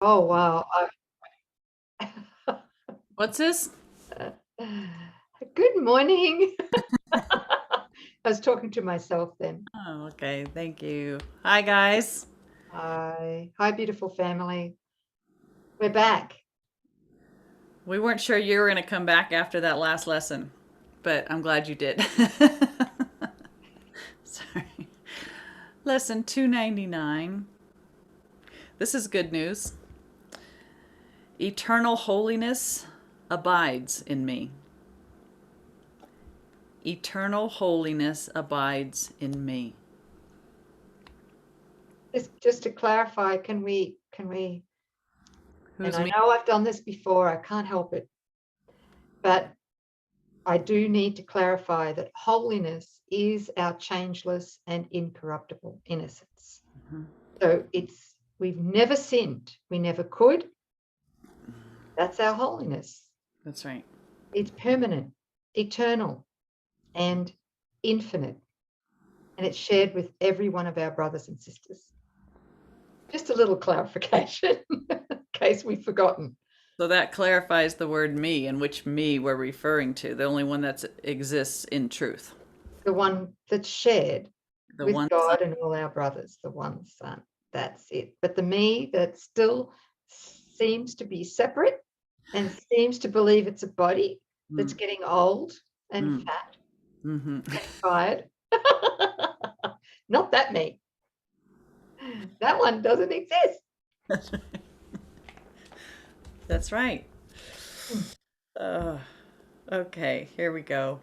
Oh, wow. What's this? Good morning. I was talking to myself then. Oh, okay. Thank you. Hi, guys. Hi, beautiful family. We're back. We weren't sure you were going to come back after that last lesson, but I'm glad you did. Sorry. Lesson 299. This is good news. Eternal holiness abides in me. Eternal holiness abides in me. Just to clarify, can we, and Who's I me? know I've done this before, I can't help it, but I do need to clarify that holiness is our changeless and incorruptible innocence. Mhm. So we've never sinned. We never could. That's our holiness. That's right. It's permanent, eternal, and infinite. And it's shared with every one of our brothers and sisters. Just a little clarification in case we've forgotten. So that clarifies the word me and which me we're referring to, the only one that exists in truth. The one that's shared The with one son. God and all our brothers, the one Son. That's it. But the me that still seems to be separate and seems to believe it's a body that's Mm, getting old and mm, fat hmm and tired. Not that me. That one doesn't exist. That's right. Do Uh, okay, here we go.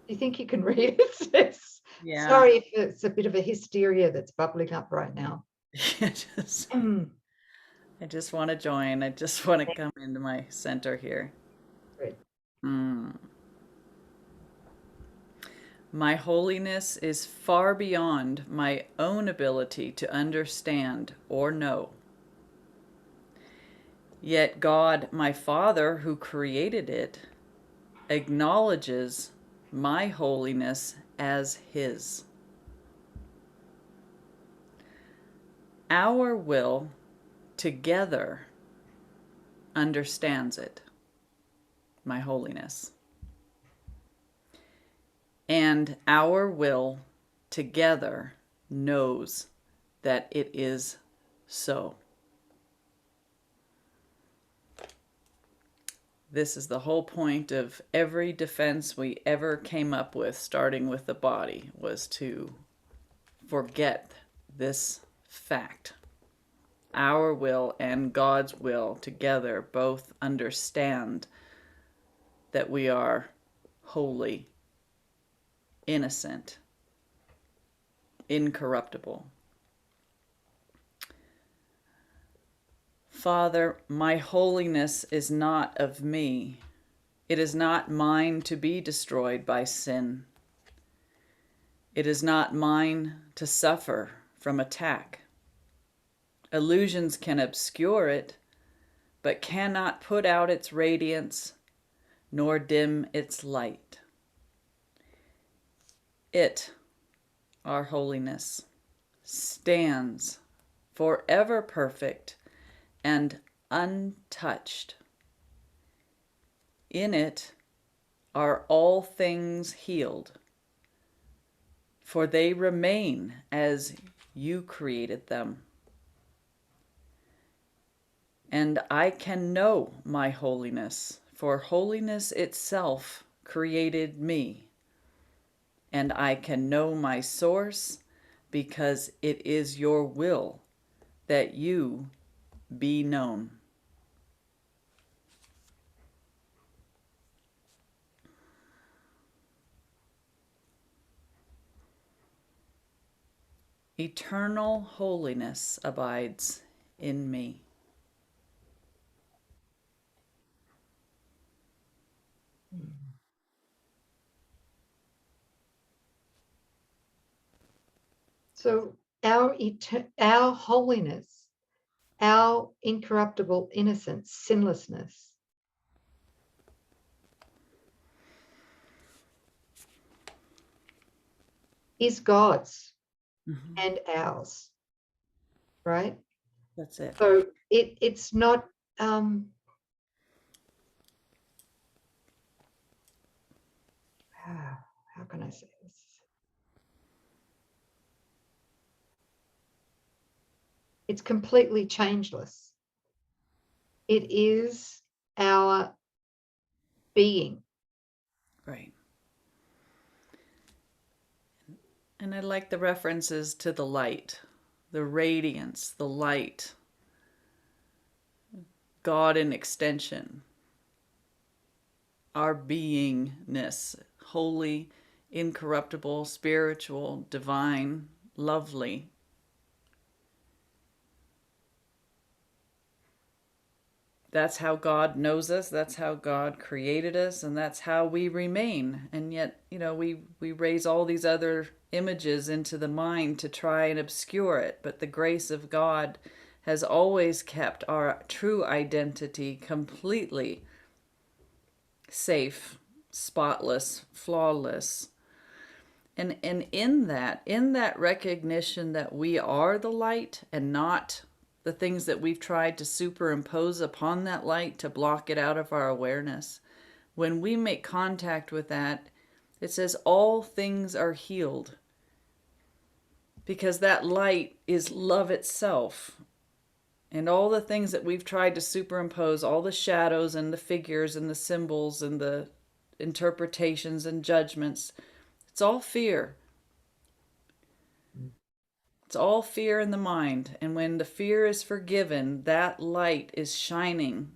you think you can read it? Yeah. Sorry if it's a bit of a hysteria that's bubbling up right now. I just, Mm, I just want to join. I just want to come into my center here. Great. Mm. My holiness is far beyond my own ability to understand or know. Yet God, my Father, who created it, acknowledges my holiness as His. Our will together understands it, my holiness. And our will together knows that it is so. This is the whole point of every defense we ever came up with, starting with the body, was to forget this fact. Our will and God's will together both understand that we are holy, innocent, incorruptible. Father, my holiness is not of me. It is not mine to be destroyed by sin. It is not mine to suffer from attack. Illusions can obscure it, but cannot put out its radiance nor dim its light. It, our holiness, stands forever perfect and untouched. In it are all things healed, for they remain as you created them. And I can know my holiness, for holiness itself created me. And I can know my source because it is your will that you be known. Eternal holiness abides in me. So our holiness, our incorruptible innocence, sinlessness, is God's Mhm. and ours. right? That's it. So it's not how can I say this? It's completely changeless. It is our being. Right. And I like the references to the light, the radiance, the light, God in extension, our beingness, holy, incorruptible, spiritual, divine, lovely. That's how God knows us, that's how God created us, and that's how we remain. And yet, we raise all these other images into the mind to try and obscure it, but the grace of God has always kept our true identity completely safe, spotless, flawless. And in that recognition that we are the light and not the things that we've tried to superimpose upon that light to block it out of our awareness, when we make contact with that, it says all things are healed, because that light is love itself. And all the things that we've tried to superimpose, all the shadows and the figures and the symbols and the interpretations and judgments, it's all fear. It's all fear in the mind. And when the fear is forgiven, that light is shining,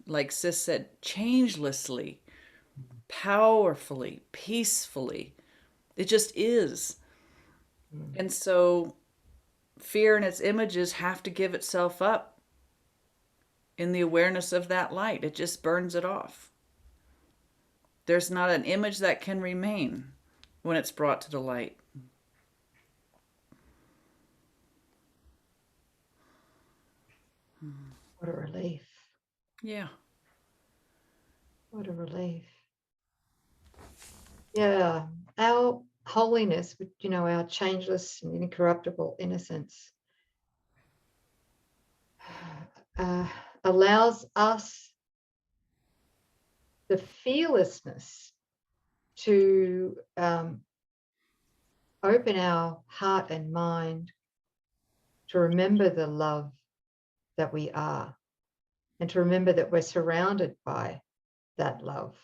like Sis said, changelessly, powerfully, peacefully. It just is. And so fear and its images have to give itself up in the awareness of that light. It just burns it off. There's not an image that can remain when it's brought to the light. What a relief. Yeah. What a relief. Yeah. Our holiness, our changeless and incorruptible innocence, allows us the fearlessness to open our heart and mind to remember the love that we are, and to remember that we're surrounded by that love.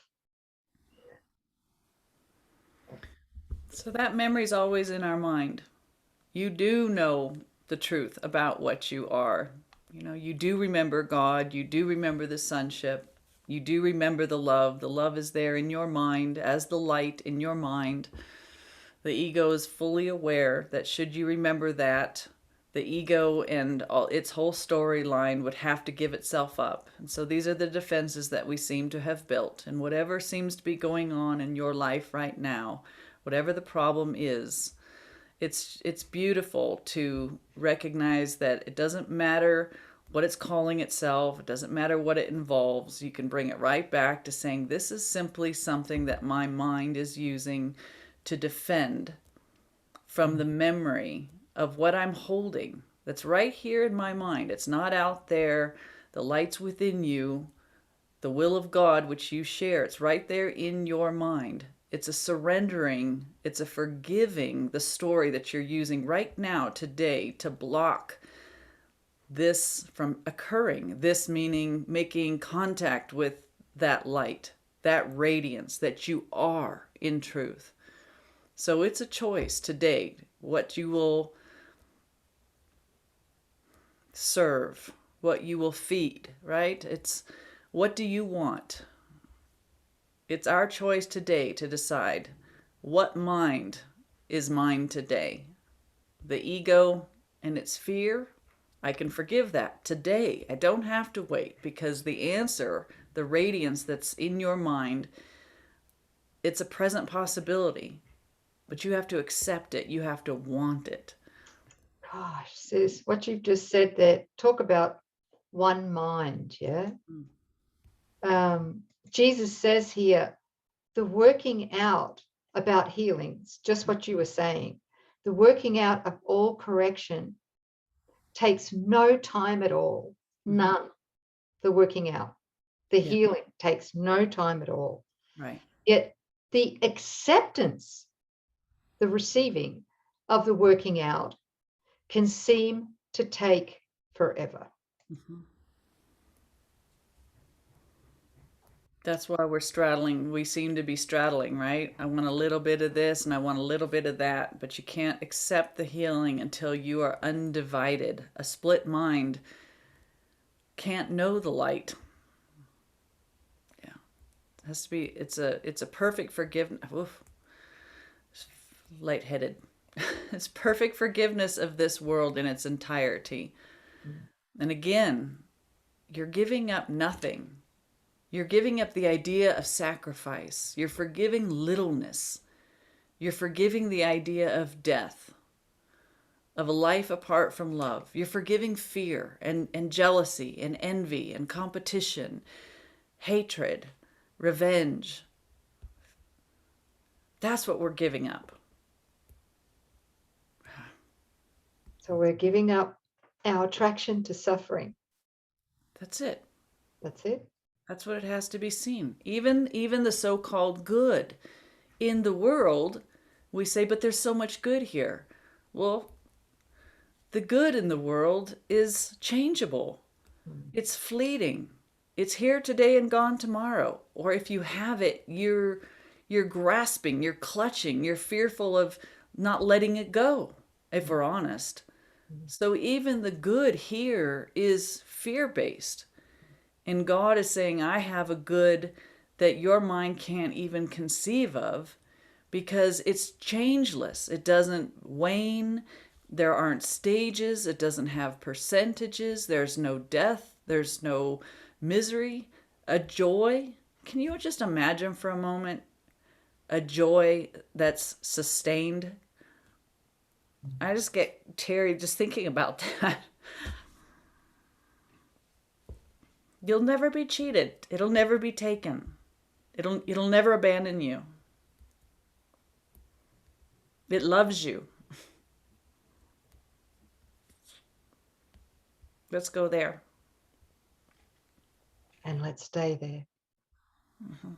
So that memory's always in our mind. You do know the truth about what you are. You do remember God. You do remember the sonship. You do remember the love. The love is there in your mind as the light in your mind. The ego is fully aware that should you remember that, the ego and its whole storyline would have to give itself up. And so these are the defenses that we seem to have built. And whatever seems to be going on in your life right now, whatever the problem is, it's beautiful to recognize that it doesn't matter what it's calling itself. It doesn't matter what it involves. You can bring it right back to saying, this is simply something that my mind is using to defend from the memory of what I'm holding. That's right here in my mind. It's not out there. The light's within you. The will of God, which you share, it's right there in your mind. It's a surrendering, it's a forgiving the story that you're using right now, today, to block this from occurring. This meaning making contact with that light, that radiance that you are in truth. So it's a choice today what you will serve, what you will feed, right? It's what do you want? It's our choice today to decide what mind is mine today. The ego and its fear, I can forgive that today. I don't have to wait, because the answer, the radiance that's in your mind, it's a present possibility, but you have to accept it. You have to want it. Gosh, sis, what you've just said there, talk about one mind, yeah? Jesus says here, the working out about healings, just what you were saying, the working out of all correction takes no time at all. None. The working out, the healing takes no time at all. Right. Yet the acceptance, the receiving of the working out can seem to take forever. Mm-hmm. That's why we're straddling. We seem to be straddling, right? I want a little bit of this and I want a little bit of that, but you can't accept the healing until you are undivided. A split mind can't know the light. Yeah. It has to be, it's a perfect forgiveness. Oof. Lightheaded. It's perfect forgiveness of this world in its entirety. And again, you're giving up nothing. You're giving up the idea of sacrifice. You're forgiving littleness. You're forgiving the idea of death, of a life apart from love. You're forgiving fear and jealousy and envy and competition, hatred, revenge. That's what we're giving up. So we're giving up our attraction to suffering. That's it. That's it. That's what it has to be seen. Even the so-called good in the world, we say, but there's so much good here. Well, the good in the world is changeable. It's fleeting. It's here today and gone tomorrow. Or if you have it, you're grasping, you're clutching, you're fearful of not letting it go, if we're honest. So even the good here is fear-based. And God is saying, I have a good that your mind can't even conceive of because it's changeless. It doesn't wane. There aren't stages. It doesn't have percentages. There's no death. There's no misery. A joy. Can you just imagine for a moment a joy that's sustained? I just get teary just thinking about that. You'll never be cheated. It'll never be taken. It'll never abandon you. It loves you. Let's go there. And let's stay there. Mm-hmm.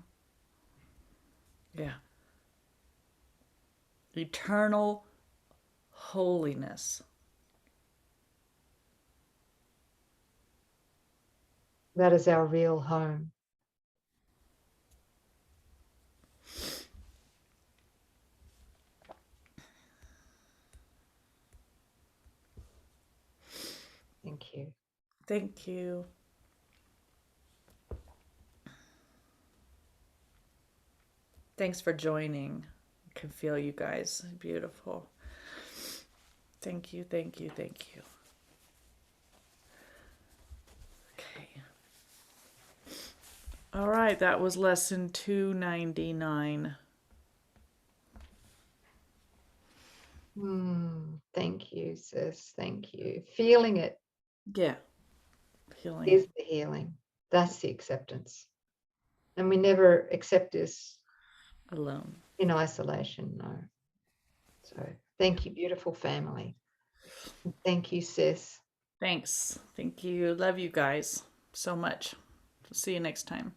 Yeah. Eternal holiness. That is our real home. Thank you. Thank you. Thanks for joining. I can feel you guys. Beautiful. Thank you, thank you, thank you. Okay. All right, that was lesson 299. Thank you, sis. Thank you. Feeling it. Yeah. Healing. Is the healing. That's the acceptance. And we never accept this alone. In isolation, no. So thank you, beautiful family. Thank you, sis. Thanks. Thank you. Love you guys so much. See you next time.